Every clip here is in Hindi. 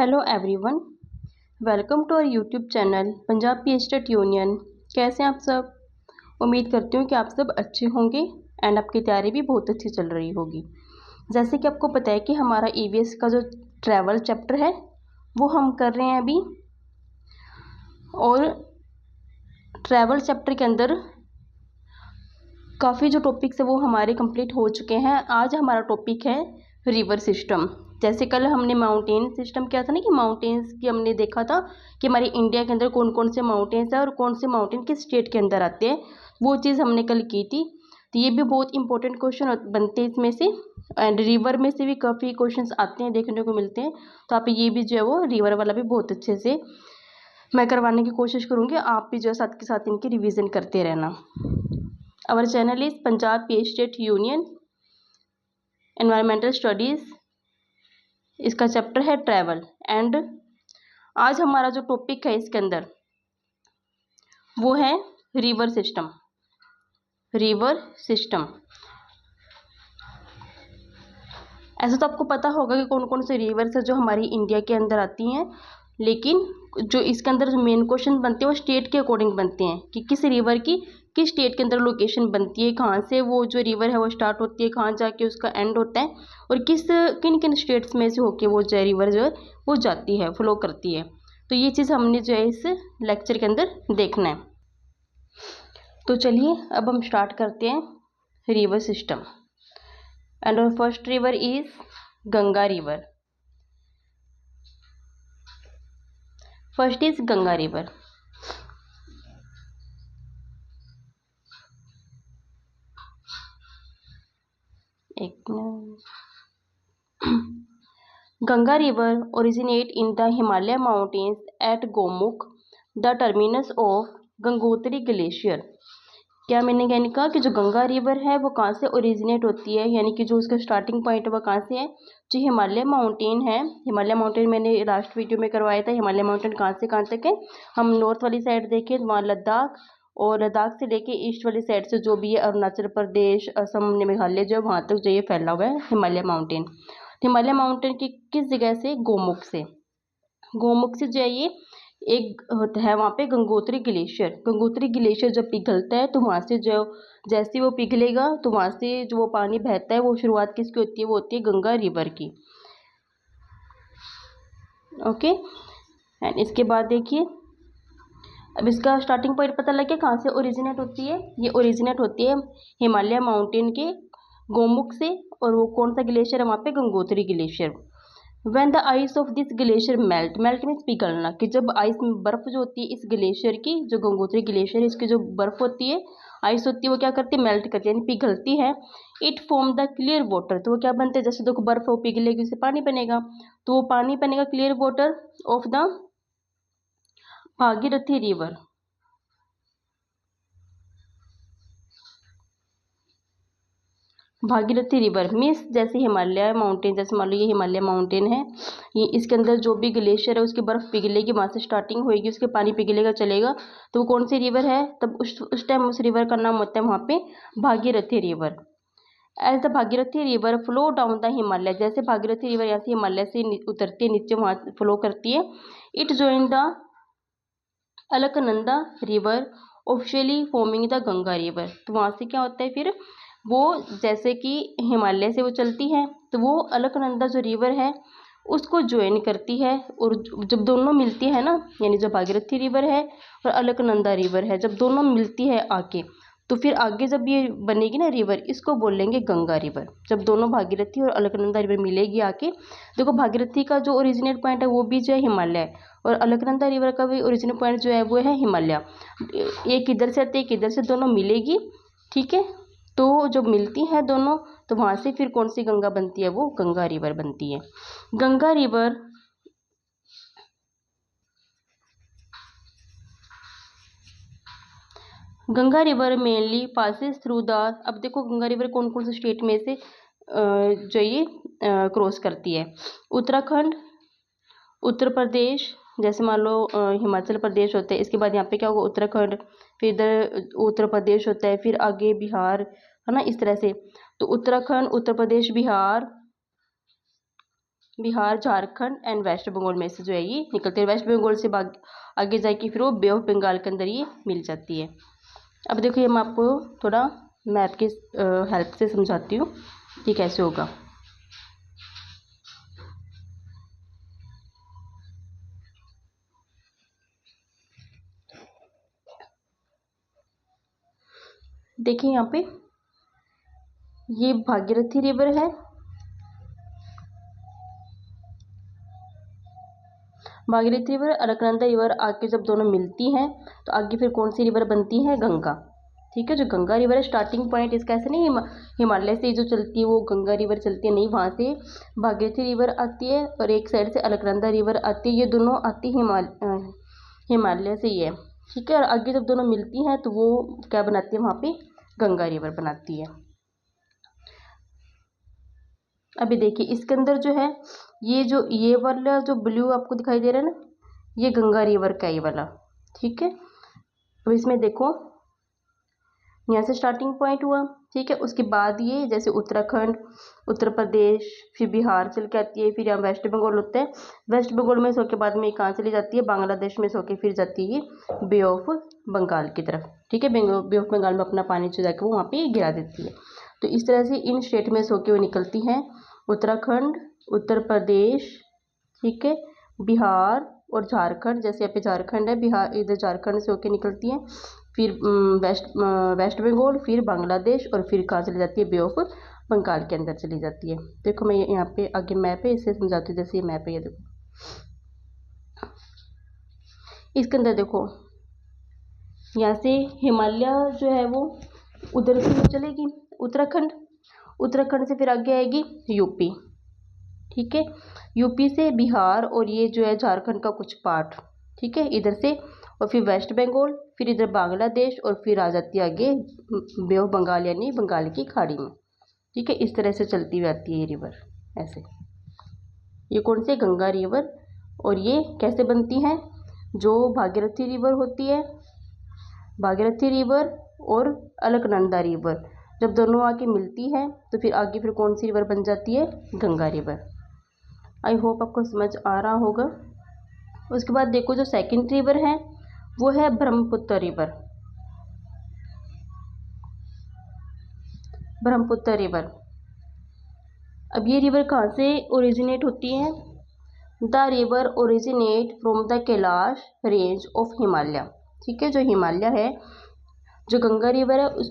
Hello everyone, welcome to our YouTube channel Punjab P state union. कैसे हैं आप सब? उम्मीद करती हूँ कि आप सब अच्छे होंगे एंड आपकी तैयारी भी बहुत अच्छी चल रही होगी। जैसे कि आपको पता है कि हमारा ईवीएस का जो ट्रैवल चैप्टर है वो हम कर रहे हैं अभी, और ट्रैवल चैप्टर के अंदर काफ़ी जो टॉपिक्स है वो हमारे कंप्लीट हो चुके हैं। आज हमारा टॉपिक है रिवर सिस्टम। जैसे कल हमने माउंटेन सिस्टम किया था ना, कि माउंटेन्स की हमने देखा था कि हमारे इंडिया के अंदर कौन कौन से माउंटेन्स हैं और कौन से माउंटेन किस स्टेट के अंदर आते हैं, वो चीज़ हमने कल की थी। तो ये भी बहुत इंपॉर्टेंट क्वेश्चन बनते हैं इसमें से, एंड रिवर में से भी काफ़ी क्वेश्चन आते हैं, देखने को मिलते हैं। तो आप ये भी जो है वो रिवर वाला भी बहुत अच्छे से मैं करवाने की कोशिश करूँगी। आप भी जो है साथ के साथ इनकी रिविज़न करते रहना। Our channel is Punjab P State Union environmental studies. इसका चैप्टर है ट्रैवल। एंड आज हमारा जो टॉपिक है इसके अंदर वो है रिवर सिस्टम। रिवर सिस्टम, ऐसा तो आपको पता होगा कि कौन कौन से रिवर्स है जो हमारी इंडिया के अंदर आती हैं, लेकिन जो इसके अंदर जो मेन क्वेश्चन बनते हैं वो स्टेट के अकॉर्डिंग बनते हैं कि किस रिवर की किस स्टेट के अंदर लोकेशन बनती है, कहाँ से वो जो रिवर है वो स्टार्ट होती है, कहाँ जाके उसका एंड होता है, और किन किन स्टेट्स में से होके वो जो रिवर जो है वो जाती है, फ्लो करती है। तो ये चीज़ हमने जो है इस लेक्चर के अंदर देखना है। तो चलिए अब हम स्टार्ट करते हैं river system. And our first river is Ganga river. First is Ganga river. एक Ganga river originate in the Himalaya mountains at Gomukh, the terminus of Gangotri glacier. क्या मैंने कहा कि जो गंगा रिवर है वो कहाँ से ओरिजिनेट होती है, यानी कि जो उसका स्टार्टिंग पॉइंट है वो कहाँ से है, जो हिमालय माउंटेन है। हिमालय माउंटेन मैंने लास्ट वीडियो में करवाया था। हिमालय माउंटेन कहाँ से कहाँ तक है, हम नॉर्थ वाली साइड देखें तो वहाँ लद्दाख, और लद्दाख से लेके ईस्ट वाली साइड से जो भी है अरुणाचल प्रदेश, असम, मेघालय, जो वहाँ तक जो ये फैला हुआ है हिमालय माउंटेन। हिमालय माउंटेन की किस जगह से, गोमुख से। गोमुख से जो है ये एक होता है वहाँ पे गंगोत्री ग्लेशियर। गंगोत्री ग्लेशियर जब पिघलता है तो वहाँ से जो जैसे वो पिघलेगा तो वहाँ से जो वो पानी बहता है वो शुरुआत किसकी होती है, वो होती है गंगा रिवर की। ओके, एंड इसके बाद देखिए अब इसका स्टार्टिंग पॉइंट पता लग गया कहाँ से ओरिजिनेट होती है। ये ओरिजिनेट होती है हिमालय माउंटेन के गोमुख से, और वो कौन सा ग्लेशियर है वहाँ पे, Gangotri glacier. When the ice of this glacier melt means पिघलना, कि जब आइस में बर्फ जो होती है इस ग्लेशियर की, जो गंगोत्री ग्लेशियर इसकी जो बर्फ होती है, आइस होती है, वो क्या करती है, मेल्ट करती है, यानी पिघलती है। It form the clear water, तो वो क्या बनते हैं, जैसे देखो बर्फ वो पिघलेगी उससे पानी बनेगा, तो वो पानी बनेगा clear water of the Bhagirathi river. Bhagirathi river means जैसे हिमालय माउंटेन, जैसे मान लो ये हिमालय माउंटेन है, ये इसके अंदर जो भी ग्लेशियर है उसकी बर्फ़ पिघलेगी, वहाँ से स्टार्टिंग होएगी, उसके पानी पिघलेगा चलेगा, तो वो कौन सी रिवर है, तब उस टाइम उस रिवर का नाम होता है वहाँ पे Bhagirathi river. As the Bhagirathi river flow down the Himalaya, जैसे भागीरथी रिवर यहाँ से हिमालय से उतरती है नीचे, वहाँ फ्लो करती है। It join the Alaknanda river officially forming the Ganga river, तो वहाँ से क्या होता है फिर वो, जैसे कि हिमालय से वो चलती है तो वो अलकनंदा जो रिवर है उसको ज्वाइन करती है, और जब दोनों मिलती है ना, यानी जो भागीरथी रिवर है और अलकनंदा रिवर है, जब दोनों मिलती है आके, तो फिर आगे जब ये बनेगी ना रिवर, इसको बोलेंगे गंगा रिवर। जब दोनों भागीरथी और अलकनंदा रिवर मिलेगी आके, देखो भागीरथी का जो ओरिजिनेट पॉइंट है वो भी जो है हिमालय है, और अलकनंदा रिवर का भी ओरिजिनल पॉइंट जो है वो है हिमालय। एक इधर से आते एक इधर से, दोनों मिलेगी, ठीक है। तो जब मिलती हैं दोनों तो वहाँ से फिर कौन सी गंगा बनती है, वो गंगा रिवर बनती है। Ganga river Ganga river mainly passes through the, अब देखो गंगा रिवर कौन कौन से स्टेट में से जो ये क्रॉस करती है, उत्तराखंड, उत्तर प्रदेश, जैसे मान लो हिमाचल प्रदेश होता है, इसके बाद यहाँ पे क्या होगा, उत्तराखंड, फिर इधर उत्तर प्रदेश होता है, फिर आगे बिहार, है ना, इस तरह से। तो उत्तराखंड, उत्तर प्रदेश, बिहार, बिहार, झारखंड एंड वेस्ट बंगाल में से जो है ये निकलती है। वेस्ट बंगाल से आगे जाके फिर वो बे ऑफ बंगाल के अंदर ये मिल जाती है। अब देखो ये मैं आपको थोड़ा मैप की हेल्प से समझाती हूँ कि कैसे होगा। देखिए यहाँ पे ये भागीरथी रिवर है, भागीरथी रिवर, अलकनंदा रिवर आके जब दोनों मिलती हैं तो आगे फिर कौन सी रिवर बनती है? गंगा। ठीक है, जो गंगा रिवर है स्टार्टिंग पॉइंट इसका ऐसे नहीं हिमालय से जो चलती है वो गंगा रिवर चलती है, नहीं, वहाँ से भागीरथी रिवर आती है और एक साइड से अलकनंदा रिवर आती है। ये दोनों आती हिमालय से ही है। ठीक है, और आगे जब दोनों मिलती हैं तो वो क्या बनाती है? वहाँ पे गंगा रिवर बनाती है। अभी देखिए इसके अंदर जो है ये वाला जो ब्लू आपको दिखाई दे रहा है ना, ये गंगा रिवर का ये वाला। ठीक है, अब इसमें देखो यहाँ से स्टार्टिंग पॉइंट हुआ। ठीक है, उसके बाद ये जैसे उत्तराखंड, उत्तर प्रदेश, फिर बिहार चल के आती है, फिर यहाँ वेस्ट बंगाल होता है। वेस्ट बंगाल में सो के बाद में कहाँ चली जाती है? बांग्लादेश में सो के फिर जाती है बे ऑफ बंगाल की तरफ। ठीक है, बे ऑफ बंगाल में अपना पानी जो जाकर वो वहाँ पे गिरा देती है। तो इस तरह से इन स्टेट में सो के वो निकलती हैं, उत्तराखंड, उत्तर प्रदेश, ठीक है, बिहार और झारखंड। जैसे यहाँ पे झारखंड है, बिहार इधर झारखंड से होके निकलती हैं, फिर वेस्ट बंगाल, फिर बांग्लादेश और फिर कहाँ चली जाती है? बे ऑफ बंगाल के अंदर चली जाती है। देखो मैं यहाँ पे आगे मैप है इससे समझाती हूँ। जैसे ये मैप है, ये देखो इसके अंदर देखो यहाँ से हिमालय जो है वो उधर से चलेगी उत्तराखंड, उत्तराखंड से फिर आगे आएगी यूपी। ठीक है, यूपी से बिहार और ये जो है झारखंड का कुछ पार्ट। ठीक है, इधर से, और फिर वेस्ट बंगाल, फिर इधर बांग्लादेश और फिर आ जाती है आगे बे ऑफ बंगाल यानी बंगाल की खाड़ी में। ठीक है, इस तरह से चलती हुई आती है ये रिवर ऐसे। ये कौन सी? गंगा रिवर। और ये कैसे बनती हैं? जो भागीरथी रिवर होती है, भागीरथी रिवर और अलकनंदा रिवर जब दोनों आके मिलती है तो फिर आगे फिर कौन सी रिवर बन जाती है? गंगा रिवर। आई होप आपको समझ आ रहा होगा। उसके बाद देखो जो सेकंड रिवर है वो है ब्रह्मपुत्र रिवर। ब्रह्मपुत्र रिवर, अब ये रिवर कहाँ से ओरिजिनेट होती है? The river originate from the Kailash range of Himalaya. ठीक है, जो हिमालय है, जो गंगा रिवर है उस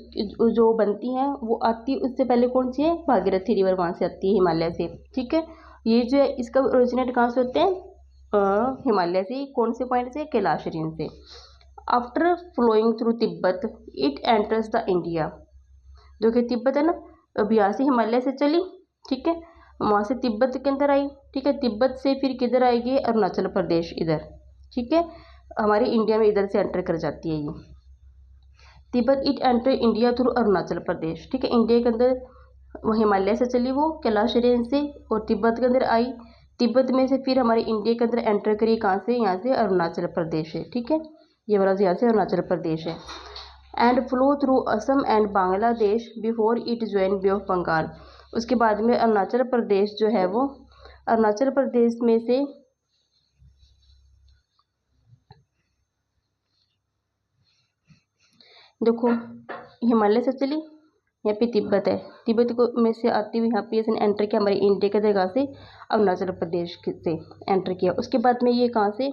जो बनती है वो आती है उससे पहले कौन सी है? भागीरथी रिवर वहाँ से आती है हिमालय से। ठीक है, ये जो है इसका ओरिजिनेट कहाँ से होते हैं? हिमालय से। कौन से पॉइंट से? कैलाश रेंज से। After flowing through Tibet it enters the India. जो कि तिब्बत है ना, अब यहाँ से हिमालय से चली, ठीक है, वहाँ से तिब्बत के अंदर आई। ठीक है, तिब्बत से फिर किधर आएगी? अरुणाचल प्रदेश इधर। ठीक है, हमारे इंडिया में इधर से एंटर कर जाती है ये Tibet. It enter India through Arunachal Pradesh. ठीक है, इंडिया के अंदर वो हिमालय से चली वो कैलाश रेंज से और तिब्बत के अंदर आई। तिब्बत में से फिर हमारे इंडिया के अंदर एंटर करी कहाँ से? यहाँ से अरुणाचल प्रदेश है। ठीक है, ये वाला यहाँ से अरुणाचल प्रदेश है। And flow through Assam and Bangladesh before it join bay of Bengal. उसके बाद में अरुणाचल प्रदेश जो है वो अरुणाचल प्रदेश में से देखो हिमालय से चली, यहाँ पे तिब्बत है, तिब्बत को में से आती हुई यहाँ पे इसने एंटर किया हमारे इंडिया के जगह से अरुणाचल प्रदेश से एंटर किया। उसके बाद में ये कहाँ से?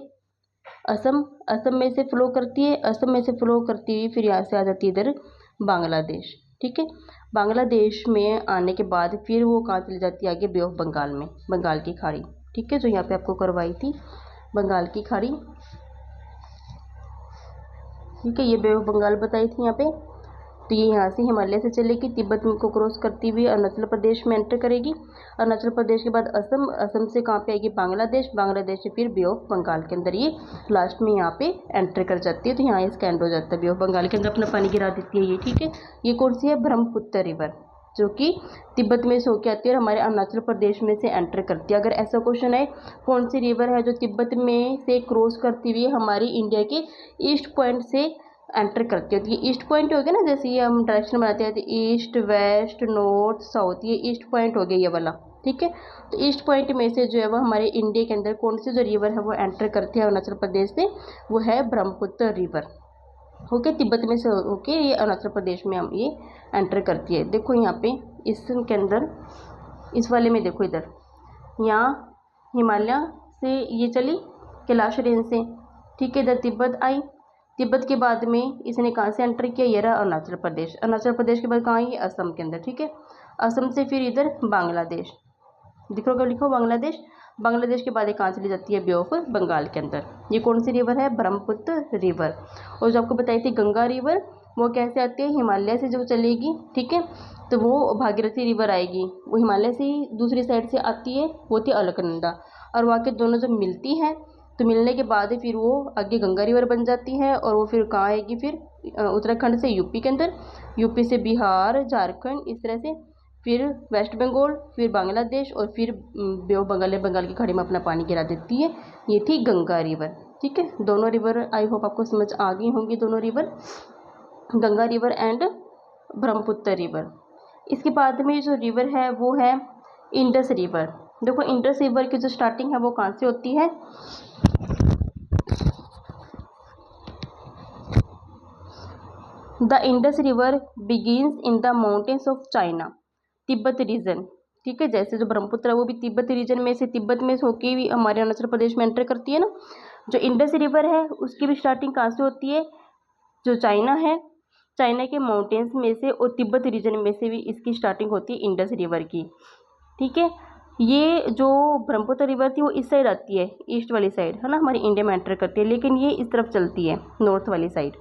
असम, असम में से फ्लो करती है, असम में से फ्लो करती हुई फिर यहाँ से आ जाती है इधर बांग्लादेश। ठीक है, बांग्लादेश में आने के बाद फिर वो कहाँ चली जाती है? आगे बे ऑफ बंगाल में, बंगाल की खाड़ी। ठीक है, जो यहाँ पे आपको करवाई थी बंगाल की खाड़ी। ठीक है, ये बे ऑफ बंगाल बताई थी यहाँ पे। तो ये यहाँ से हिमालय से चलेगी, तिब्बत को क्रॉस करती हुई अरुणाचल प्रदेश में एंटर करेगी। अरुणाचल प्रदेश के बाद असम, असम से कहाँ पे आएगी? बांग्लादेश, बांग्लादेश से फिर बे ऑफ बंगाल के अंदर ये लास्ट में यहाँ पे एंटर कर जाती है। तो यहाँ इसका एंड हो जाता है, बे ऑफ बंगाल के अंदर अपना पानी गिरा देती है ये। ठीक है, ये कौन सी है? ब्रह्मपुत्र रिवर, जो कि तिब्बत में से होकर आती है और हमारे अरुणाचल प्रदेश में से एंटर करती है। अगर ऐसा क्वेश्चन है कौन सी रिवर है जो तिब्बत में से क्रॉस करती हुई हमारी इंडिया के ईस्ट पॉइंट से एंटर करती है, तो ये ईस्ट पॉइंट हो गया ना, जैसे ये हम डायरेक्शन बनाते हैं तो ईस्ट, वेस्ट, नॉर्थ, साउथ, ये ईस्ट पॉइंट हो गया ये वाला। ठीक है। तो ईस्ट पॉइंट में से जो है वो हमारे इंडिया के अंदर कौन सी जो रिवर है वो एंटर करती है अरुणाचल प्रदेश से, वो है ब्रह्मपुत्र रिवर। ओके, तिब्बत में से होके ये अरुणाचल प्रदेश में हम ये एंटर करती है। देखो यहाँ पे इसके अंदर इस वाले में देखो, इधर यहाँ हिमालय से ये चली कैलाश रेंज से, ठीक है। इधर तिब्बत आई, तिब्बत के बाद में इसने कहाँ से एंटर किया, ये रहा अरुणाचल प्रदेश। अरुणाचल प्रदेश के बाद कहाँ आई, असम के अंदर, ठीक है। असम से फिर इधर बांग्लादेश, दिख रहा लिखो बांग्लादेश। बांग्लादेश के बाद ये कहाँ चली जाती है, बे ऑफ बंगाल के अंदर। ये कौन सी रिवर है, ब्रह्मपुत्र रिवर। और जो आपको बताई थी गंगा रिवर, वो कैसे आती है, हिमालय से जब चलेगी, ठीक है, तो वो भागीरथी रिवर आएगी, वो हिमालय से ही दूसरी साइड से आती है, वो थी अलकनंदा। और वहाँ के दोनों जब मिलती हैं तो मिलने के बाद फिर वो आगे गंगा रिवर बन जाती है। और वो फिर कहाँ आएगी, फिर उत्तराखंड से यूपी के अंदर, यूपी से बिहार, झारखंड, इस तरह से फिर वेस्ट बंगाल, फिर बांग्लादेश, और फिर बे ऑफ बंगाल की खाड़ी में अपना पानी गिरा देती है। ये थी गंगा रिवर, ठीक है। दोनों रिवर आई होप आपको समझ आ गई होंगी, दोनों river, Ganga river and Brahmaputra river. इसके बाद में जो रिवर है वो है इंडस रिवर। देखो इंडस रिवर की जो स्टार्टिंग है वो कहाँ से होती है, the Indus river begins in the mountains of China, Tibet region, ठीक है। जैसे जो ब्रह्मपुत्र है वो भी तिब्बत रीजन में से, तिब्बत में होके भी हमारे अरुणाचल प्रदेश में एंटर करती है ना। जो इंडस रिवर है उसकी भी स्टार्टिंग कहाँ से होती है, जो चाइना है, चाइना के माउंटेन्स में से और तिब्बत रीजन में से भी इसकी स्टार्टिंग होती है इंडस रिवर की, ठीक है। ये जो ब्रह्मपुत्र रिवर थी वो इस साइड आती है, ईस्ट वाली साइड है ना, हमारी इंडिया में एंटर करती है, लेकिन ये इस तरफ चलती है, नॉर्थ वाली साइड,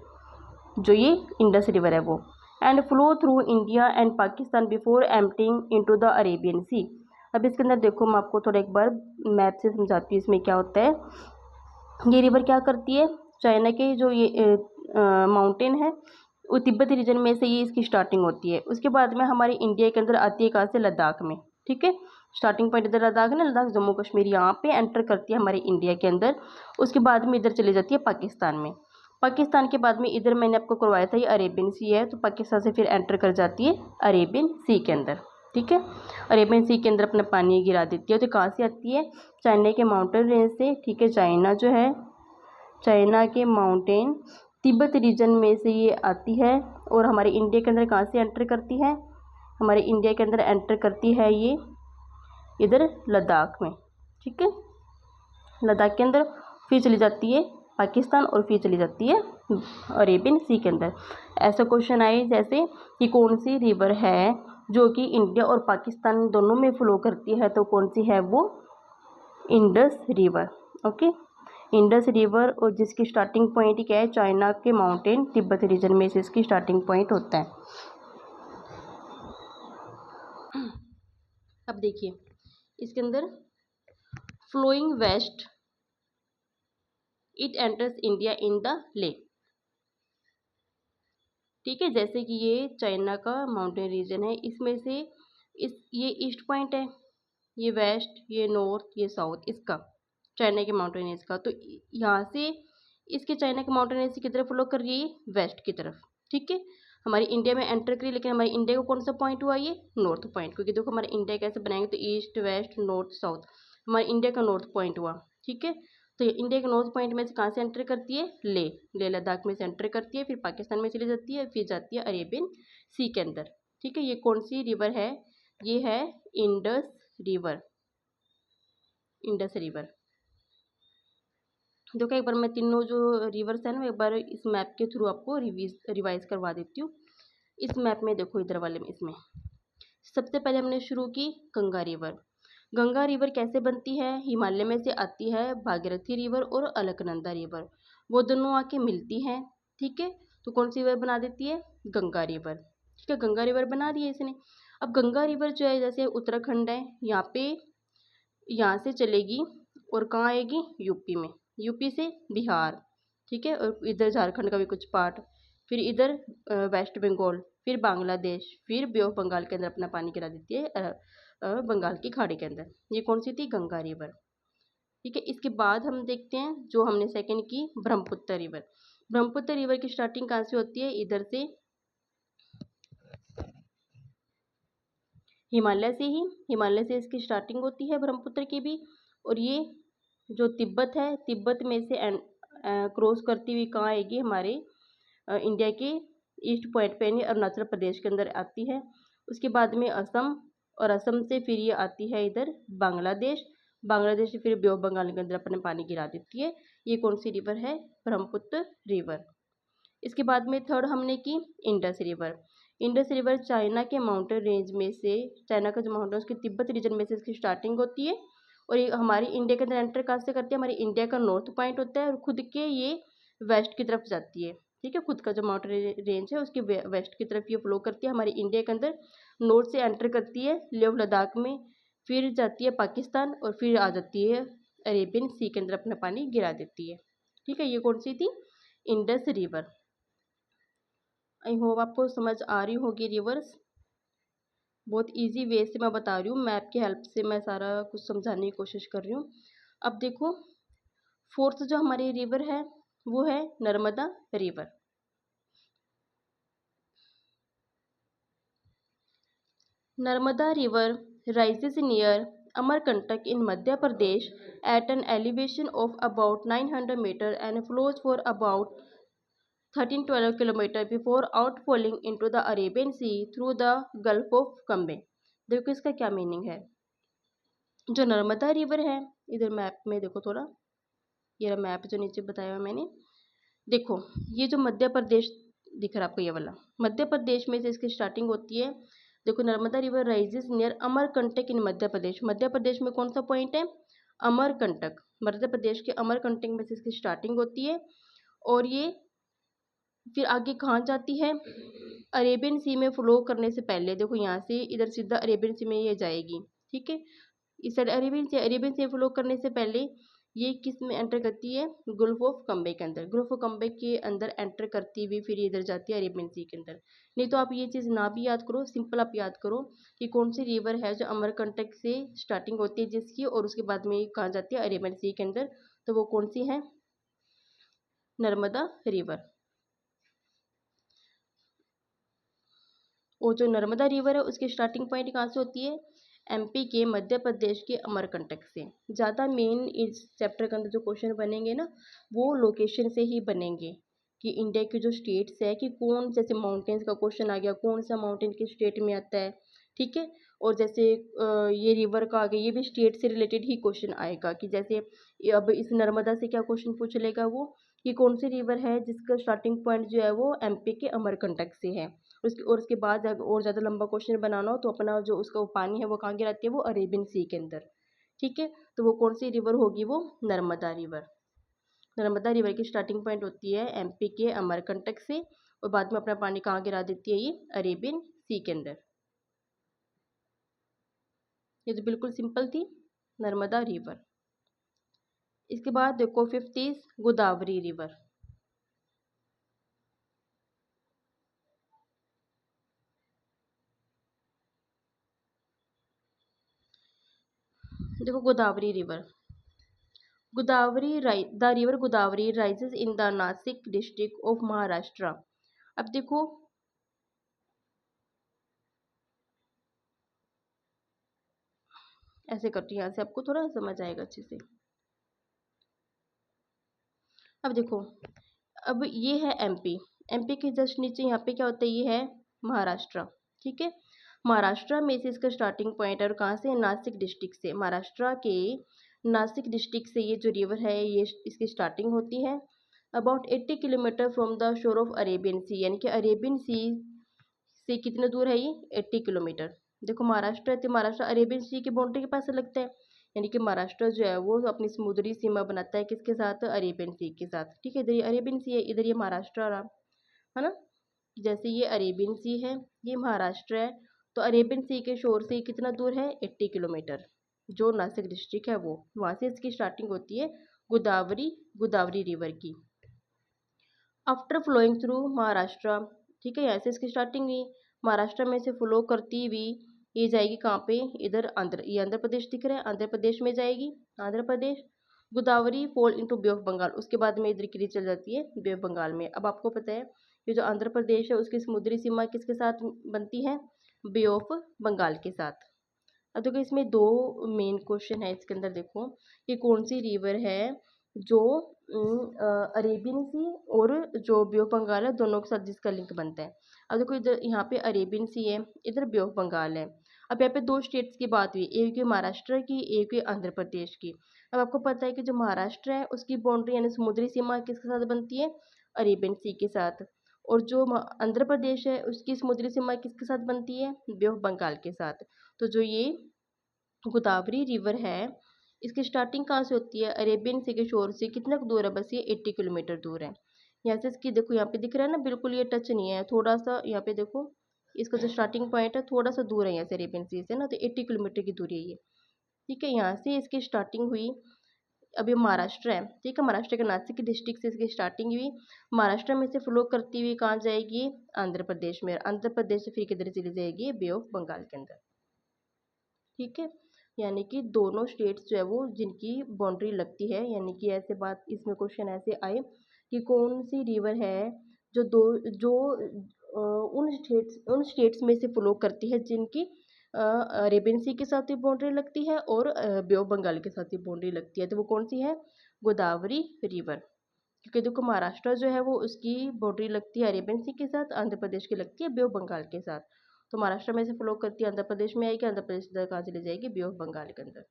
जो ये इंडस रिवर है वो, and flow through India and Pakistan before emptying into the Arabian sea. अब इसके अंदर देखो मैं आपको थोड़ा एक बार मैप से समझाती हूँ इसमें क्या होता है। ये रिवर क्या करती है, चाइना के जो ये माउंटेन है वो तिब्बत रीजन में से ये इसकी स्टार्टिंग होती है। उसके बाद में हमारे इंडिया के अंदर आती है कहाँ से, लद्दाख में, ठीक है। स्टार्टिंग पॉइंट इधर लद्दाख है ना, लद्दाख जम्मू कश्मीर यहाँ पे एंटर करती है हमारे इंडिया के अंदर। उसके बाद में इधर चली जाती है पाकिस्तान में, पाकिस्तान के बाद में इधर मैंने आपको करवाया था ये अरेबियन सी है, तो पाकिस्तान से फिर एंटर कर जाती है अरेबियन सी के अंदर, ठीक है। अरेबियन सी के अंदर अपना पानी गिरा देती है। तो कहाँ से आती है, चाइना के माउंटेन रेंज से, ठीक है। चाइना जो है, चाइना के माउंटेन तिब्बत रीजन में से ये आती है और हमारे इंडिया के अंदर कहाँ से एंटर करती है, हमारे इंडिया के अंदर एंटर करती है ये इधर लद्दाख में, ठीक है। लद्दाख के अंदर फिर चली जाती है पाकिस्तान और फिर चली जाती है अरेबियन सी के अंदर। ऐसा क्वेश्चन आए जैसे कि कौन सी रिवर है जो कि इंडिया और पाकिस्तान दोनों में फ्लो करती है, तो कौन सी है वो, Indus river, okay. Indus river, और जिसकी स्टार्टिंग पॉइंट क्या है, चाइना के माउंटेन तिब्बत रीजन में से इसकी स्टार्टिंग पॉइंट होता है। अब देखिए इसके अंदर flowing west it enters India in the lake, ठीक है। जैसे कि ये चाइना का माउंटेन रीजन है, इसमें से ये ईस्ट पॉइंट है, ये वेस्ट, ये नॉर्थ, ये साउथ, इसका चाइना के माउंटेन रेंज का। तो यहाँ से इसके चाइना के माउंटेन रेंज की तरफ फ्लो कर रही है वेस्ट की तरफ, ठीक है। हमारी इंडिया में एंटर करी, लेकिन हमारी इंडिया को कौन सा पॉइंट हुआ, ये नॉर्थ पॉइंट, क्योंकि देखो हमारे इंडिया कैसे बनाएंगे, तो ईस्ट वेस्ट नॉर्थ साउथ, हमारे इंडिया का नॉर्थ पॉइंट हुआ, ठीक है। तो इंडिया के नॉर्थ पॉइंट में से कहाँ से एंटर करती है, ले लद्दाख में से एंटर करती है, फिर पाकिस्तान में चली जाती है, फिर जाती है अरेबियन सी के अंदर, ठीक है। ये कौन सी रिवर है, ये है इंडस रिवर, इंडस रिवर। देखो एक बार मैं तीनों जो रिवर्स है ना, एक बार इस मैप के थ्रू आपको रिवाइज करवा देती हूँ। इस मैप में देखो इधर वाले में, इसमें सबसे पहले हमने शुरू की गंगा रिवर। गंगा रिवर कैसे बनती है, हिमालय में से आती है भागीरथी रिवर और अलकनंदा रिवर, वो दोनों आके मिलती हैं, ठीक है। तो कौन सी रिवर बना देती है, गंगा रिवर, ठीक है। गंगा रिवर बना दी है इसने। अब गंगा रिवर जो है, जैसे उत्तराखंड है यहाँ पे, यहाँ से चलेगी और कहाँ आएगी, यूपी में, यूपी से बिहार, ठीक है, और इधर झारखंड का भी कुछ पार्ट, फिर इधर वेस्ट बंगाल, फिर बांग्लादेश, फिर बे ऑफ बंगाल के अंदर अपना पानी गिरा देती है बंगाल की खाड़ी के अंदर। ये कौन सी थी, गंगा रिवर, ठीक है। इसके बाद हम देखते हैं जो हमने सेकंड की, ब्रह्मपुत्र रिवर। ब्रह्मपुत्र रिवर की स्टार्टिंग कहाँ से होती है, इधर से, हिमालय से इसकी स्टार्टिंग होती है ब्रह्मपुत्र की भी। और ये जो तिब्बत है, तिब्बत में से क्रॉस करती हुई कहाँ आएगी, हमारे इंडिया के ईस्ट पॉइंट पे यानी अरुणाचल प्रदेश के अंदर आती है। उसके बाद में असम, और असम से फिर ये आती है इधर बांग्लादेश, बांग्लादेश से फिर बे ऑफ बंगाल के अंदर अपने पानी गिरा देती है। ये कौन सी रिवर है, ब्रह्मपुत्र रिवर। इसके बाद में थर्ड हमने की Indus river. Indus river China के माउंटेन रेंज में से, चाइना का जो माउंटेन उसके तिब्बत रीजन में से इसकी स्टार्टिंग होती है। और ये हमारी इंडिया के अंदर एंटर कहाँ से करती है, हमारी इंडिया का नॉर्थ पॉइंट होता है और खुद के ये वेस्ट की तरफ जाती है। ठीक है, खुद का जो माउंटेन रेंज है उसके वेस्ट की तरफ ये फ्लो करती है, हमारी इंडिया के अंदर नॉर्थ से एंटर करती है लेह लद्दाख में, फिर जाती है पाकिस्तान और फिर आ जाती है अरेबियन सी के अंदर अपना पानी गिरा देती है। ठीक है, ये कौन सी थी, इंडस रिवर। आई होप आपको समझ आ रही होगी रिवर्स। बहुत इजी वे से मैं बता रही हूँ, मैप की हेल्प से मैं सारा कुछ समझाने की कोशिश कर रही हूँ। अब देखो फोर्थ जो हमारी रिवर है वो है Narmada river. Narmada river rises near Amarkantak in Madhya Pradesh at an elevation of about 900 meters and flows for about 13-12 kilometers before outfalling into the Arabian Sea through the Gulf of Cambe। देखो इसका क्या मीनिंग है। जो नर्मदा रिवर है, इधर मैप में देखो थोड़ा, ये मैप जो नीचे बताया हुआ मैंने, देखो ये जो मध्य प्रदेश दिख रहा है आपको, ये वाला मध्य प्रदेश में से इसकी स्टार्टिंग होती है। देखो Narmada river rises near Amarkantak in Madhya Pradesh. Madhya Pradesh में कौन सा पॉइंट है, अमरकंटक। मध्य प्रदेश के अमरकंटक में से इसकी स्टार्टिंग होती है और ये फिर आगे कहाँ जाती है, अरेबियन सी में फ्लो करने से पहले, देखो यहाँ से इधर सीधा अरेबियन सी में ये जाएगी। ठीक है, इस अरेबियन सी फ्लो करने से पहले ये किस में एंटर करती है, गुल्फ ऑफ कम्बे के अंदर। गुल्फ ऑफ कम्बे के अंदर एंटर करती हुई फिर इधर जाती है अरेबियन सी के अंदर। नहीं तो आप ये चीज़ ना भी याद करो, सिंपल आप याद करो कि कौन सी रिवर है जो अमरकंटक से स्टार्टिंग होती है जिसकी, और उसके बाद में कहाँ जाती है, अरेबियन सी के अंदर। तो वो कौन सी है, नर्मदा रिवर। और जो नर्मदा रिवर है उसकी स्टार्टिंग पॉइंट कहाँ से होती है, एमपी के मध्य प्रदेश के अमरकंटक से। ज़्यादा मेन इस चैप्टर के अंदर जो क्वेश्चन बनेंगे ना वो लोकेशन से ही बनेंगे, कि इंडिया के जो स्टेट्स है कि कौन, जैसे माउंटेन्स का क्वेश्चन आ गया, कौन सा माउंटेन किस स्टेट में आता है। ठीक है, और जैसे ये रिवर का आ गया, ये भी स्टेट से रिलेटेड ही क्वेश्चन आएगा, कि जैसे अब इस नर्मदा से क्या क्वेश्चन पूछ लेगा वो, कि कौन सी रिवर है जिसका स्टार्टिंग पॉइंट जो है वो एमपी के अमरकंटक से है। उसके बाद और ज़्यादा लंबा क्वेश्चन बनाना हो तो अपना जो उसका वो पानी है वो कहाँ गिराती है, वो अरेबियन सी के अंदर। ठीक है, तो वो कौन सी रिवर होगी, वो नर्मदा रिवर। नर्मदा रिवर की स्टार्टिंग पॉइंट होती है एमपी के अमरकंटक से, और बाद में अपना पानी कहाँ गिरा देती है, ये अरेबियन सी के अंदर। ये तो बिल्कुल सिंपल थी, नर्मदा रिवर। इसके बाद देखो फिफ्थ इज गोदावरी रिवर। देखो Godavari river, the river Godavari rises in the Nashik district of Maharashtra. अब देखो ऐसे करती हूँ, यहाँ से आपको थोड़ा समझ आएगा अच्छे से। अब देखो, अब ये है एमपी, एमपी के जस्ट नीचे यहाँ पे क्या होता है, ये है महाराष्ट्र। ठीक है, महाराष्ट्र में से इसका स्टार्टिंग पॉइंट है, और कहाँ से, नासिक डिस्ट्रिक्ट से। महाराष्ट्र के नासिक डिस्ट्रिक्ट से ये जो रिवर है ये इसकी स्टार्टिंग होती है about 80 kilometre from the shore of Arabian sea, यानी कि अरेबियन सी से कितने दूर है ये, 80 किलोमीटर। देखो महाराष्ट्र है तो महाराष्ट्र अरेबियन सी की बाउंड्री के पास लगता है, यानी कि महाराष्ट्र जो है वो अपनी समुद्री सीमा बनाता है किसके साथ, अरेबियन सी के साथ। ठीक है, इधर ये अरेबियन सी है, इधर ये महाराष्ट्र रहा, है ना। जैसे ये अरेबियन सी है, ये महाराष्ट्र है, तो अरेबियन सी के शोर से कितना दूर है, 80 किलोमीटर। जो नासिक डिस्ट्रिक्ट है वो, वहाँ से इसकी स्टार्टिंग होती है गोदावरी रिवर की। आफ्टर फ्लोइंग थ्रू महाराष्ट्र, ठीक है, यहाँ से इसकी स्टार्टिंग हुई, महाराष्ट्र में से फ्लो करती हुई ये जाएगी कहाँ पे, इधर ये आंध्र प्रदेश दिख रहा है, आंध्र प्रदेश में जाएगी, Andhra Pradesh. Godavari fall into bay of Bengal, उसके बाद में इधर की चल जाती है बे ऑफ बंगाल में। अब आपको पता है ये जो आंध्र प्रदेश है उसकी समुद्री सीमा किसके साथ बनती है, बे ऑफ बंगाल के साथ। अब देखो इसमें दो मेन क्वेश्चन है इसके अंदर। देखो कि कौन सी रिवर है जो अरेबियन सी और जो बे ऑफ बंगाल है दोनों के साथ जिसका लिंक बनता है। अब देखो इधर यहाँ पे अरेबियन सी है, इधर बे ऑफ बंगाल है। अब यहाँ पे दो स्टेट्स की बात हुई, एक हुई महाराष्ट्र की, एक हुई आंध्र प्रदेश की। अब आपको पता है कि जो महाराष्ट्र है उसकी बाउंड्री यानी समुद्री सीमा किसके साथ बनती है, अरेबियन सी के साथ। और जो आंध्र प्रदेश है उसकी समुद्री सीमा किसके साथ बनती है, बे ऑफ बंगाल के साथ। तो जो ये गोदावरी रिवर है इसकी स्टार्टिंग कहाँ से होती है, अरेबियन सी के शोर से कितना दूर है, बस ये 80 किलोमीटर दूर है। यहाँ से इसकी देखो यहाँ पे दिख रहा है ना, बिल्कुल ये टच नहीं है, थोड़ा सा यहाँ पे देखो इसका जो स्टार्टिंग पॉइंट है थोड़ा सा दूर है यहाँ से अरेबियन सी से ना, तो 80 किलोमीटर की दूरी है ये। ठीक है, यहाँ से इसकी स्टार्टिंग हुई। अब ये महाराष्ट्र है, ठीक है, महाराष्ट्र के नासिक डिस्ट्रिक्ट से इसकी स्टार्टिंग हुई। महाराष्ट्र में से फ्लो करती हुई कहाँ जाएगी, आंध्र प्रदेश में। आंध्र प्रदेश से फिर किधर चली जाएगी, बे ऑफ बंगाल के अंदर। ठीक है, यानी कि दोनों स्टेट्स जो है वो जिनकी बाउंड्री लगती है, यानी कि ऐसे बात इसमें क्वेश्चन ऐसे आए कि कौन सी रिवर है जो दो जो उन स्टेट्स में से फ्लो करती है जिनकी अरेबियन सी के साथ भी बाउंड्री लगती है और बे ऑफ बंगाल के साथ भी बाउंड्री लगती है। तो वो कौन सी है, गोदावरी रिवर। क्योंकि देखो महाराष्ट्र जो है वो उसकी बाउंड्री लगती है अरेबियन सी के साथ, आंध्र प्रदेश की लगती है बे ऑफ बंगाल के साथ। तो महाराष्ट्र में से फ्लो करती है आंध्र प्रदेश में आएगी, आंध्र प्रदेश इधर कहाँ चली जाएगी, बे ऑफ बंगाल के अंदर।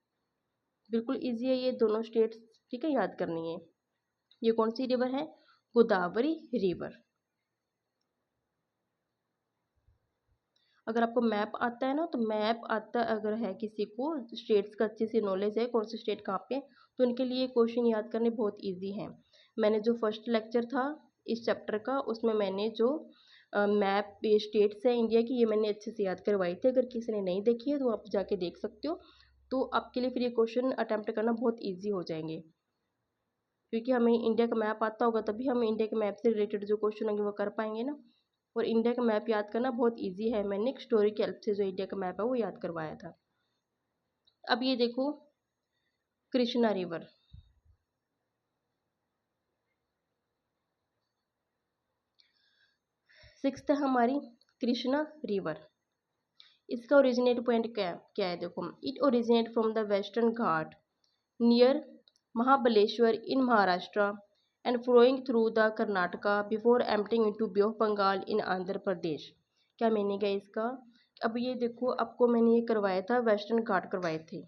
बिल्कुल ईजी है ये दोनों स्टेट्स, ठीक है, याद करनी है। ये कौन सी रिवर है, गोदावरी रिवर। अगर आपको मैप आता है ना, तो मैप आता अगर है किसी को स्टेट्स का अच्छी सी नॉलेज है कौन सी स्टेट कहाँ पे, तो उनके लिए क्वेश्चन याद करने बहुत इजी है। मैंने जो फर्स्ट लेक्चर था इस चैप्टर का उसमें मैंने जो मैप ये स्टेट्स है इंडिया की, ये मैंने अच्छे से याद करवाई थी। अगर किसी ने नहीं देखी है तो आप जाके देख सकते हो, तो आपके लिए फिर ये क्वेश्चन अटैम्प्ट करना बहुत ईजी हो जाएंगे। क्योंकि हमें इंडिया का मैप आता होगा तभी हम इंडिया के मैप से रिलेटेड जो क्वेश्चन होंगे वो कर पाएंगे ना। और इंडिया का मैप याद करना बहुत इजी है, मैंने एक स्टोरी की हेल्प से जो इंडिया का मैप है वो याद करवाया था। अब ये देखो कृष्णा रिवर, सिक्स्थ है हमारी कृष्णा रिवर। इसका ओरिजिनेट पॉइंट क्या है देखो, it originate from the western ghat near Mahabaleshwar in Maharashtra and flowing through the Karnataka before emptying into bay of Bengal in Andhra Pradesh. क्या मीनिंग है इसका, अब ये देखो आपको मैंने ये करवाया था, वेस्टर्न घाट करवाए थे।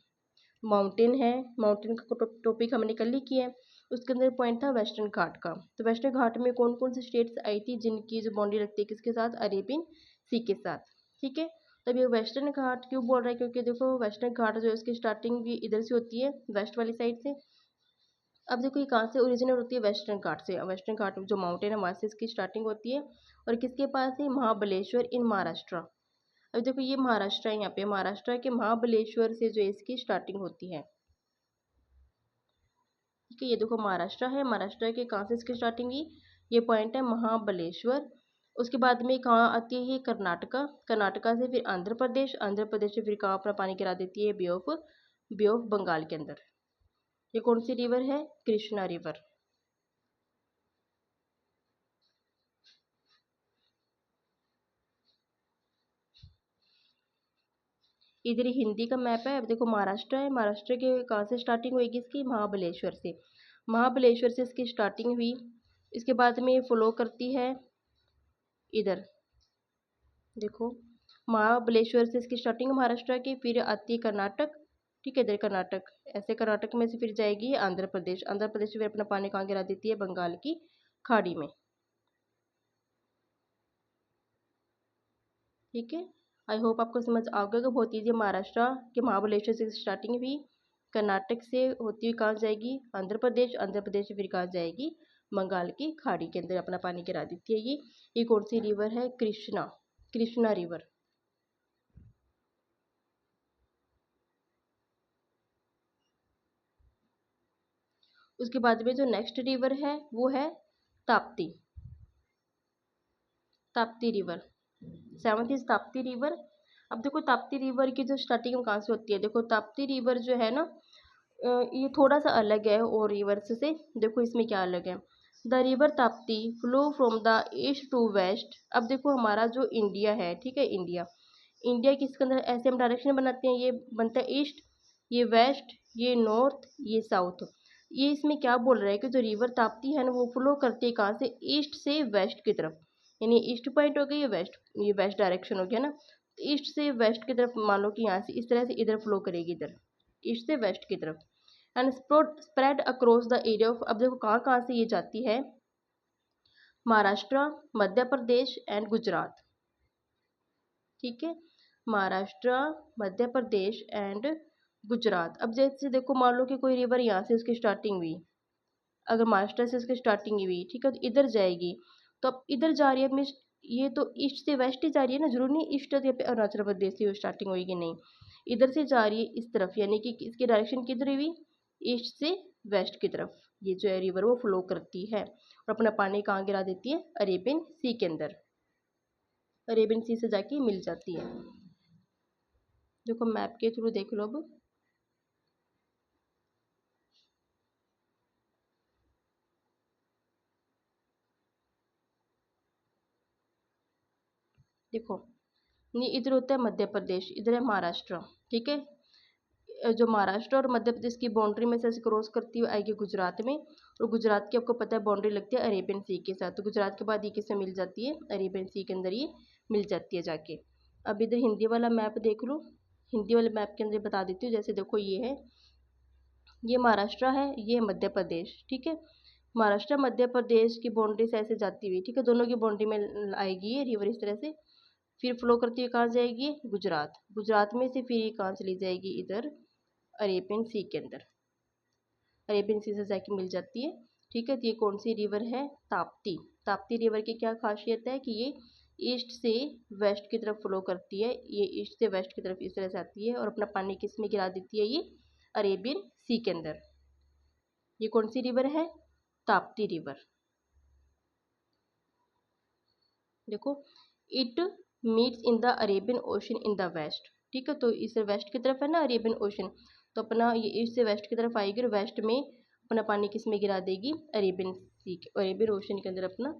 माउंटेन है, माउंटेन का टॉपिक हमने कल ही किया है, उसके अंदर पॉइंट था वेस्टर्न घाट का। तो वेस्टर्न घाट में कौन कौन सी स्टेट्स आई थी जिनकी जो बाउंड्री लगती है किसके साथ, अरेबियन सी के साथ। ठीक है, तब ये वेस्टर्न घाट क्यों बोल रहा है, क्योंकि देखो वेस्टर्न घाट जो है उसकी स्टार्टिंग भी इधर से होती है, वेस्ट वाली साइड से। अब देखो ये कहाँ से ओरिजिनल होती है, वेस्टर्न घाट से। वेस्टर्न घाट जो माउंटेन है वहाँ से इसकी स्टार्टिंग होती है, और किसके पास है, महाबलेश्वर इन महाराष्ट्र। अब देखो ये महाराष्ट्र है, यहाँ पे महाराष्ट्र के महाबलेश्वर से जो इसकी स्टार्टिंग होती है। ठीक है, ये देखो महाराष्ट्र है, महाराष्ट्र के कहाँ से इसकी स्टार्टिंग हुई, ये पॉइंट है महाबलेश्वर। उसके बाद में कहाँ आती है ये, कर्नाटका, कर्नाटका से फिर आंध्र प्रदेश, आंध्र प्रदेश से फिर कहाँ अपना पानी गिरा देती है, बे ऑफ बंगाल के अंदर। ये कौन सी रिवर है, कृष्णा रिवर। इधर ही हिंदी का मैप है। अब देखो महाराष्ट्र है, महाराष्ट्र के कहाँ से स्टार्टिंग होगी इसकी, महाबलेश्वर से। महाबलेश्वर से इसकी स्टार्टिंग हुई, इसके बाद में ये फ्लो करती है इधर देखो, महाबलेश्वर से इसकी स्टार्टिंग महाराष्ट्र की, फिर आती है कर्नाटक। ठीक है, इधर कर्नाटक, ऐसे कर्नाटक में से फिर जाएगी आंध्र प्रदेश, आंध्र प्रदेश से फिर अपना पानी कहाँ गिरा देती है, बंगाल की खाड़ी में। ठीक है, आई होप आपको समझ आ गया, बहुत ईजी। महाराष्ट्र के महाबलेश्वर से स्टार्टिंग हुई, कर्नाटक से होती हुई कहाँ जाएगी, आंध्र प्रदेश, आंध्र प्रदेश से फिर कहाँ जाएगी, बंगाल की खाड़ी के अंदर अपना पानी गिरा देती है ये कौन सी रिवर है, कृष्णा, कृष्णा रिवर। उसके बाद में जो नेक्स्ट रिवर है वो है Tapti, Tapti river. Seventh is Tapti river. अब देखो ताप्ती रिवर की जो स्टार्टिंग कहाँ से होती है, देखो ताप्ती रिवर जो है ना ये थोड़ा सा अलग है और रिवर्स से। देखो इसमें क्या अलग है, the river Tapti flow from the east to west. अब देखो हमारा जो इंडिया है, ठीक है, इंडिया, इंडिया के इसके अंदर ऐसे हम डायरेक्शन बनाते हैं, ये बनता है ईस्ट, ये वेस्ट, ये नॉर्थ, ये साउथ। ये इसमें क्या बोल रहा है कि जो रिवर ताप्ती है ना वो फ्लो करती है कहाँ से, ईस्ट से वेस्ट की तरफ, यानी ईस्ट पॉइंट हो गया, ये वेस्ट डायरेक्शन हो गया ना, ईस्ट से वेस्ट की तरफ मान लो कि यहाँ से इस तरह से इधर फ्लो करेगी, इधर ईस्ट से वेस्ट की तरफ, and spread across the area of, अब देखो कहाँ कहाँ से ये जाती है, महाराष्ट्र, मध्य प्रदेश एंड गुजरात। ठीक है, महाराष्ट्र, मध्य प्रदेश एंड गुजरात। अब जैसे देखो मान लो कि कोई रिवर यहाँ से उसकी स्टार्टिंग हुई, अगर महाराष्ट्र से उसकी स्टार्टिंग हुई, ठीक है, तो इधर जाएगी, तो अब इधर जा रही है मीन्स ये तो ईस्ट से वेस्ट ही जा रही है ना, जरूर नहीं ईस्ट यहाँ पे अरुणाचल प्रदेश से स्टार्टिंग होगी, नहीं, इधर से जा रही है इस तरफ, यानी कि इसकी डायरेक्शन किधर हुई, ईस्ट से वेस्ट की तरफ ये जो है रिवर वो फ्लो करती है, और अपना पानी कहाँ गिरा देती है, अरेबियन सी के अंदर, अरेबियन सी से जाके मिल जाती है। देखो मैप के थ्रू देख लो अब, देखो ये इधर होता है मध्य प्रदेश, इधर है महाराष्ट्र, ठीक है, जो महाराष्ट्र और मध्य प्रदेश की बाउंड्री में से क्रॉस करती हुई आएगी गुजरात में, और गुजरात की आपको पता है बाउंड्री लगती है अरेबियन सी के साथ, तो गुजरात के बाद ये किससे मिल जाती है, अरेबियन सी के अंदर ये मिल जाती है जाके। अब इधर हिंदी वाला मैप देख लो, हिंदी वाले मैप के अंदर बता देती हूँ, जैसे देखो ये है, ये महाराष्ट्र है, ये मध्य प्रदेश, ठीक है, महाराष्ट्र मध्य प्रदेश की बाउंड्री से ऐसे जाती हुई, ठीक है, दोनों की बाउंड्री में आएगी ये रिवर इस तरह से, फिर फ्लो करती हुई कहाँ जाएगी, गुजरात, गुजरात में से फिर ये कहाँ चली जाएगी, इधर अरेबियन सी के अंदर, अरेबियन सी से जाके मिल जाती है। ठीक है, तो ये कौन सी रिवर है, ताप्ती। ताप्ती रिवर की क्या खासियत है कि ये ईस्ट से वेस्ट की तरफ फ्लो करती है, ये ईस्ट से वेस्ट की तरफ इस तरह से आती है, और अपना पानी किस में गिरा देती है, ये अरेबियन सी के अंदर। ये कौन सी रिवर है, ताप्ती रिवर। देखो, it meets in the Arabian ocean in the west, ठीक है, तो इस वेस्ट की तरफ है ना अरेबियन ओशन, तो अपना ये ईस्ट से वेस्ट की तरफ आएगी, और वेस्ट में अपना पानी किस में गिरा देगी, अरेबियन सी अरेबियन ओशन के अंदर अपना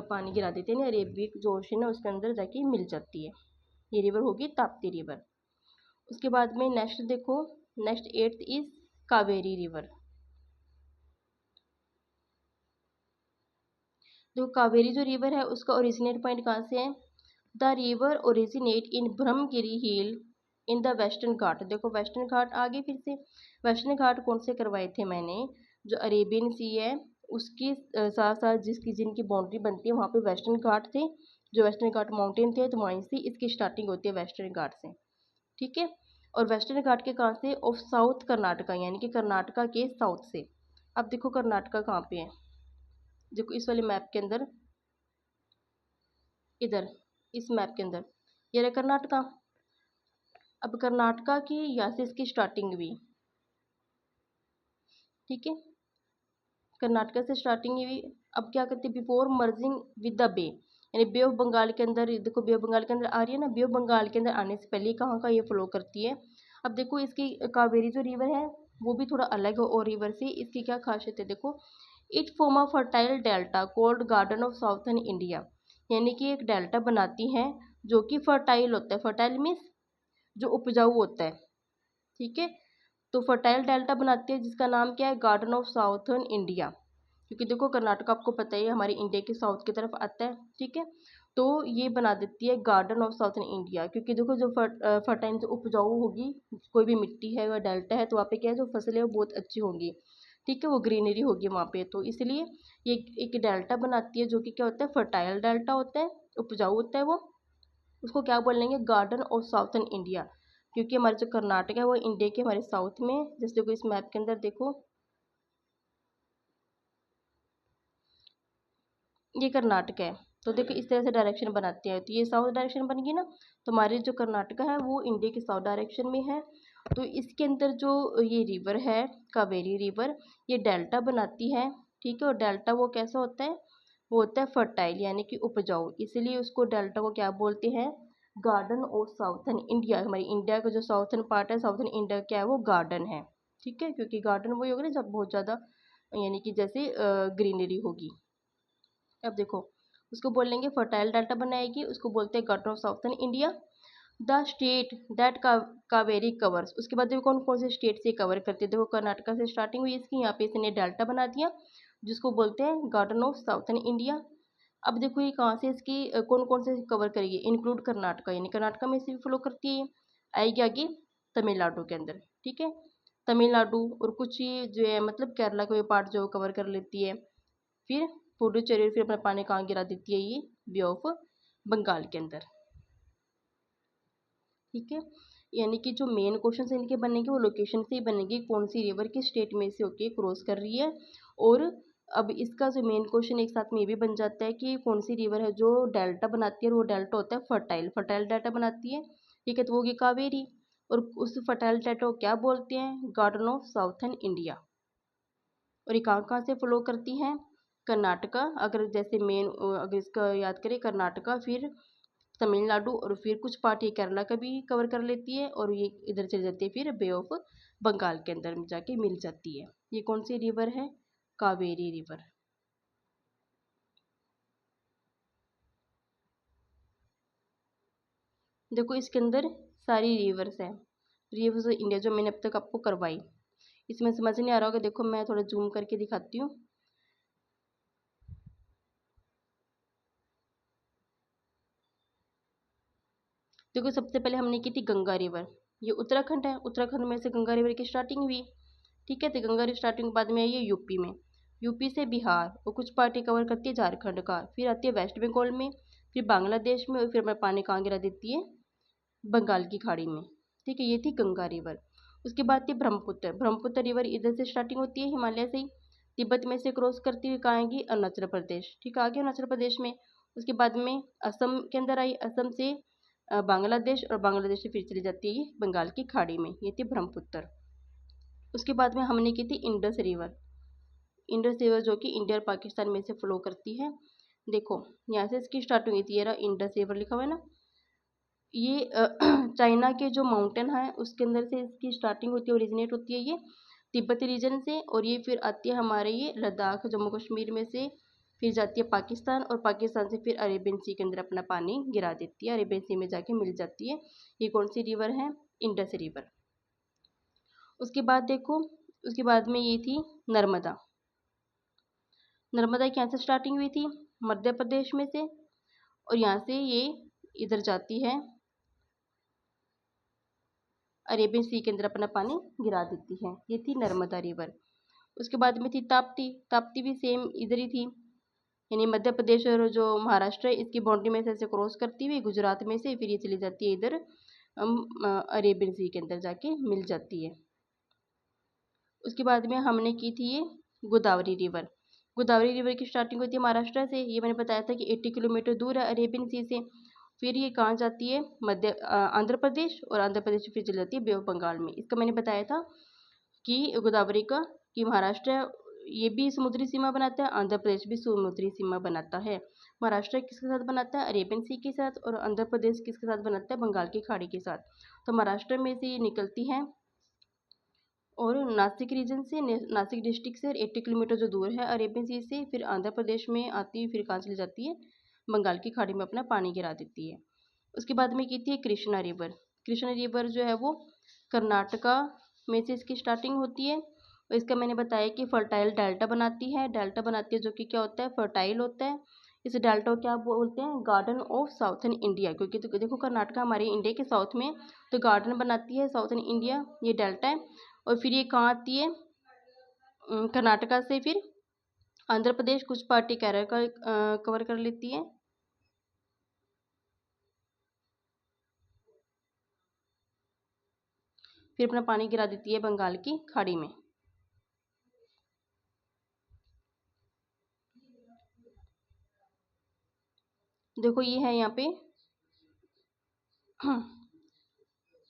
पानी गिरा देते हैं, अरेबिक जो ओशन है उसके अंदर जाके मिल जाती है, ये रिवर होगी ताप्ती रिवर। उसके बाद में नेक्स्ट देखो, next 8th is Kaveri river. जो कावेरी जो रिवर है उसका ओरिजिनेट पॉइंट कहाँ से है, the river originate in Brahmagiri hill in the western ghat. देखो वेस्टर्न घाट आगे फिर से, वेस्टर्न घाट कौन से करवाए थे मैंने, जो अरेबियन सी है उसके साथ साथ जिसकी जिनकी बाउंड्री बनती है वहाँ पे वेस्टर्न घाट थे, जो वेस्टर्न घाट माउंटेन थे, तो वहीं से इसकी स्टार्टिंग होती है वेस्टर्न घाट से, ठीक है, और वेस्टर्न घाट के कहाँ से, ऑफ साउथ कर्नाटका, यानी कि कर्नाटका के साउथ से। अब देखो कर्नाटका कहाँ पे है, देखो इस वाले मैप के अंदर, इधर इस मैप के अंदर ये रहा कर्नाटका। अब कर्नाटका की यहाँ से इसकी स्टार्टिंग हुई, ठीक है, कर्नाटका से स्टार्टिंग हुई। अब क्या करते हैं, बिफोर मर्जिंग विद द बे, यानी बे ऑफ बंगाल के अंदर, देखो बे ऑफ बंगाल के अंदर आ रही है ना, बे ऑफ बंगाल के अंदर आने से पहले कहाँ का ये फ्लो करती है। अब देखो इसकी कावेरी जो रिवर है वो भी थोड़ा अलग है और रिवर से, इसकी क्या खासियत है देखो, it form a fertile delta cold garden of southern India, यानी कि एक डेल्टा बनाती है जो कि फर्टाइल होता है, फर्टाइल मीन्स जो उपजाऊ होता है, ठीक है, तो फर्टाइल डेल्टा बनाती है जिसका नाम क्या है, गार्डन ऑफ साउथर्न इंडिया, क्योंकि देखो कर्नाटक आपको पता ही है हमारे इंडिया के साउथ की तरफ आता है, ठीक है, तो ये बना देती है गार्डन ऑफ साउथर्न इंडिया, क्योंकि देखो जो फर्टाइल जो उपजाऊ होगी, कोई भी मिट्टी है वह डेल्टा है, तो वहाँ पे क्या है जो फसलें वो बहुत अच्छी होंगी, ठीक है, वो ग्रीनरी होगी वहाँ पे, तो इसलिए ये एक डेल्टा बनाती है जो कि क्या होता है, फर्टाइल डेल्टा होता है, उपजाऊ होता है वो, उसको क्या बोलेंगे, गार्डन ऑफ साउथर्न इंडिया, क्योंकि हमारे जो कर्नाटक है वो इंडिया के हमारे साउथ में, जैसे देखो इस मैप के अंदर देखो ये कर्नाटक है, तो देखो इस तरह से डायरेक्शन बनाते हैं, तो ये साउथ डायरेक्शन बन गई ना, तो हमारे जो कर्नाटक है वो इंडिया के साउथ डायरेक्शन में है, तो इसके अंदर जो ये रिवर है कावेरी रिवर, ये डेल्टा बनाती है, ठीक है, और डेल्टा वो कैसा होता है, वो होता है फर्टाइल यानी कि उपजाऊ, इसलिए उसको डेल्टा को क्या बोलते हैं, गार्डन ऑफ साउथर्न इंडिया। हमारी इंडिया का जो साउथर्न पार्ट है, साउथर्न इंडिया क्या है वो गार्डन है, ठीक है, क्योंकि गार्डन वही होगा ना जब बहुत ज़्यादा, यानी कि जैसे ग्रीनरी होगी। अब देखो उसको बोलेंगे फर्टाइल डेल्टा बनाएगी, उसको बोलते हैं garden of southern India. The state that Kaveri covers, उसके बाद देखो कौन कौन से स्टेट से कवर करते हैं। देखो कर्नाटका से स्टार्टिंग हुई इसकी, यहाँ पे इसने डेल्टा बना दिया जिसको बोलते हैं गार्डन ऑफ साउथर्न इंडिया। अब देखो ये कहाँ से इसकी कौन कौन से कवर करेगी, इंक्लूड कर्नाटका, यानी कर्नाटका में से भी फ्लो करती है। आएगी आगे तमिलनाडु के अंदर, ठीक है, तमिलनाडु और कुछ ही जो है मतलब केरला का पार्ट जो कवर कर लेती है। फिर पुडुचेरी, फिर अपना पानी कहाँ गिरा देती है, ये बे ऑफ बंगाल के अंदर, ठीक है। यानी कि जो मेन क्वेश्चन इनके बनेंगे वो लोकेशन से ही बनेंगे, कौन सी रिवर किस स्टेट में से होके क्रॉस कर रही है। और अब इसका जो मेन क्वेश्चन एक साथ में ये भी बन जाता है कि कौन सी रिवर है जो डेल्टा बनाती है, और वो डेल्टा होता है फर्टाइल, फर्टाइल डेल्टा बनाती है, ठीक है, तो वो होगी कावेरी। और उस फर्टाइल डेल्टा को क्या बोलते हैं, गार्डन ऑफ साउथर्न इंडिया। और ये कहाँ कहाँ से फ्लो करती हैं, कर्नाटका, अगर जैसे मेन अगर इसका याद करें कर्नाटका, फिर तमिलनाडु, और फिर कुछ पार्ट ये केरला का भी कवर कर लेती है, और ये इधर चली जाती है फिर बे ऑफ बंगाल के अंदर जाके मिल जाती है। ये कौन सी रिवर है, कावेरी रिवर। देखो इसके अंदर सारी रिवर्स है, रिवर्स इंडिया जो मैंने अब तक आपको करवाई। इसमें समझ नहीं आ रहा होगा, देखो मैं थोड़ा जूम करके दिखाती हूँ। देखो सबसे पहले हमने की थी गंगा रिवर, ये उत्तराखंड है, उत्तराखंड में से गंगा रिवर की स्टार्टिंग हुई, ठीक है। तो गंगा रिवर स्टार्टिंग बाद में आई है यूपी में, यूपी से बिहार, और कुछ पार्टी कवर करती है झारखंड का, फिर आती है वेस्ट बंगाल में, फिर बांग्लादेश में, और फिर अपना पानी कहाँ गिरा देती है, बंगाल की खाड़ी में, ठीक है। ये थी गंगा रिवर। उसके बाद थी ब्रह्मपुत्र, ब्रह्मपुत्र रिवर इधर से स्टार्टिंग होती है हिमालय से ही, तिब्बत में से क्रॉस करती हुई कहाँ आएगी, अरुणाचल प्रदेश, ठीक है, आगे अरुणाचल प्रदेश में। उसके बाद में असम के अंदर आई, असम से बांग्लादेश, और बांग्लादेश से फिर चली जाती है बंगाल की खाड़ी में, ये थी ब्रह्मपुत्र। उसके बाद में हमने की थी इंडस रिवर, इंडस रिवर जो कि इंडिया और पाकिस्तान में से फ्लो करती है। देखो यहाँ से इसकी स्टार्टिंग हुई थी, ये रहा इंडस रिवर लिखा हुआ है ना, ये चाइना के जो माउंटेन है उसके अंदर से इसकी स्टार्टिंग होती है, ओरिजिनेट होती है ये तिब्बती रीजन से, और ये फिर आती है हमारे ये लद्दाख जम्मू कश्मीर में से, फिर जाती है पाकिस्तान, और पाकिस्तान से फिर अरेबियन सी के अंदर अपना पानी गिरा देती है, अरेबियन सी में जाके मिल जाती है। ये कौन सी रिवर है, इंडस रिवर। उसके बाद देखो, उसके बाद में ये थी नर्मदा, नर्मदा की यहाँ से स्टार्टिंग हुई थी मध्य प्रदेश में से, और यहाँ से ये इधर जाती है अरेबियन सी के अंदर अपना पानी गिरा देती है, ये थी नर्मदा रिवर। उसके बाद में थी ताप्ती, ताप्ती भी सेम इधर ही थी, यानी मध्य प्रदेश और जो महाराष्ट्र है इसकी बाउंड्री में से ऐसे क्रॉस करती हुई गुजरात में से फिर ये चली जाती है इधर अरेबियन सी के अंदर जाके मिल जाती है। उसके बाद में हमने की थी ये गोदावरी रिवर, गोदावरी रिवर की स्टार्टिंग होती है महाराष्ट्र से, ये मैंने बताया था कि 80 किलोमीटर दूर है अरेबियन सी से। फिर ये कहाँ जाती है, आंध्र प्रदेश, और आंध्र प्रदेश से फिर चली जाती है बे ऑफ बंगाल में। इसका मैंने बताया था कि गोदावरी का कि महाराष्ट्र ये भी समुद्री सीमा बनाता है, आंध्र प्रदेश भी समुद्री सीमा बनाता है। महाराष्ट्र किसके साथ बनाता है, अरेबियन सी के साथ, और आंध्र प्रदेश किसके साथ बनाता है, बंगाल की खाड़ी के साथ। तो महाराष्ट्र में से ये निकलती है, और नासिक रीजन से, नासिक डिस्ट्रिक्ट से 80 किलोमीटर जो दूर है अरेबियन सी से, फिर आंध्र प्रदेश में आती है, फिर कहाँ चली जाती है, बंगाल की खाड़ी में अपना पानी गिरा देती है। उसके बाद में की थी कृष्णा रिवर, कृष्णा रिवर जो है वो कर्नाटका में से इसकी स्टार्टिंग होती है, और इसका मैंने बताया कि फर्टाइल डेल्टा बनाती है, डेल्टा बनाती है जो कि क्या होता है, फर्टाइल होता है। इस डेल्टा को क्या बोलते हैं, गार्डन ऑफ साउथर्न इंडिया, क्योंकि तो देखो कर्नाटका हमारे इंडिया के साउथ में, तो गार्डन बनाती है साउथर्न इंडिया, ये डेल्टा है। और फिर ये कहाँ आती है, कर्नाटका से फिर आंध्र प्रदेश, कुछ पार्टी केरल का कवर कर लेती है। फिर अपना पानी गिरा देती है बंगाल की खाड़ी में। देखो ये है यहाँ पे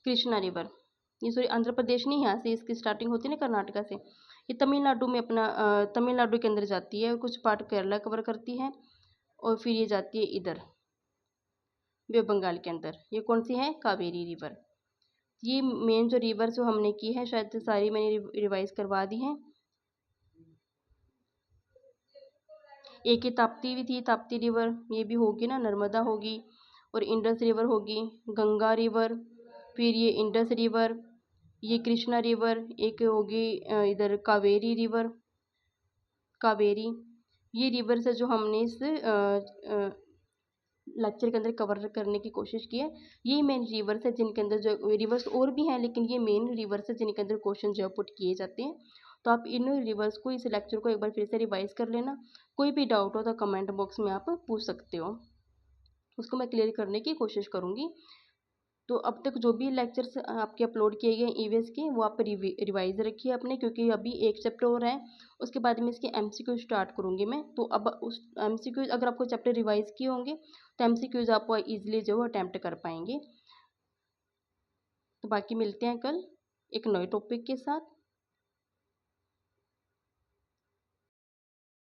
कृष्णा रिवर, ये सॉरी आंध्र प्रदेश नहीं, यहाँ से इसकी स्टार्टिंग होती है ना कर्नाटका से, ये तमिलनाडु में अपना तमिलनाडु के अंदर जाती है, कुछ पार्ट केरला कवर करती है, और फिर ये जाती है इधर बे बंगाल के अंदर। ये कौन सी है, कावेरी रिवर। ये मेन जो रिवर जो हमने की है शायद से सारी मैंने रिवाइज करवा दी हैं। एक ही ताप्ती भी थी, ताप्ती रिवर, ये भी होगी ना, नर्मदा होगी, और इंडस रिवर होगी, गंगा रिवर, फिर ये इंडस रिवर, ये कृष्णा रिवर, एक होगी इधर कावेरी रिवर, कावेरी। ये रिवर्स है जो हमने इस लेक्चर के अंदर कवर करने की कोशिश की है। ये मेन रिवर्स है जिनके अंदर जो रिवर्स और भी हैं, लेकिन ये मेन रिवर्स है जिनके अंदर क्वेश्चन जो पुट किए जाते हैं। तो आप इन रिवर्स को, इस लेक्चर को एक बार फिर से रिवाइज कर लेना। कोई भी डाउट हो तो कमेंट बॉक्स में आप पूछ सकते हो, उसको मैं क्लियर करने की कोशिश करूँगी। तो अब तक जो भी लेक्चर्स आपके अपलोड किए गए ईवीएस के, वो आप रिवाइज रखिए अपने, क्योंकि अभी एक चैप्टर और है, उसके बाद में इसके एमसीक्यू स्टार्ट करूँगी मैं। तो अब उस एमसीक्यू, अगर आपको चैप्टर रिवाइज किए होंगे तो एमसीक्यूज आप इजीली जो है अटैम्प्ट कर पाएंगे। तो बाकी मिलते हैं कल एक नए टॉपिक के साथ।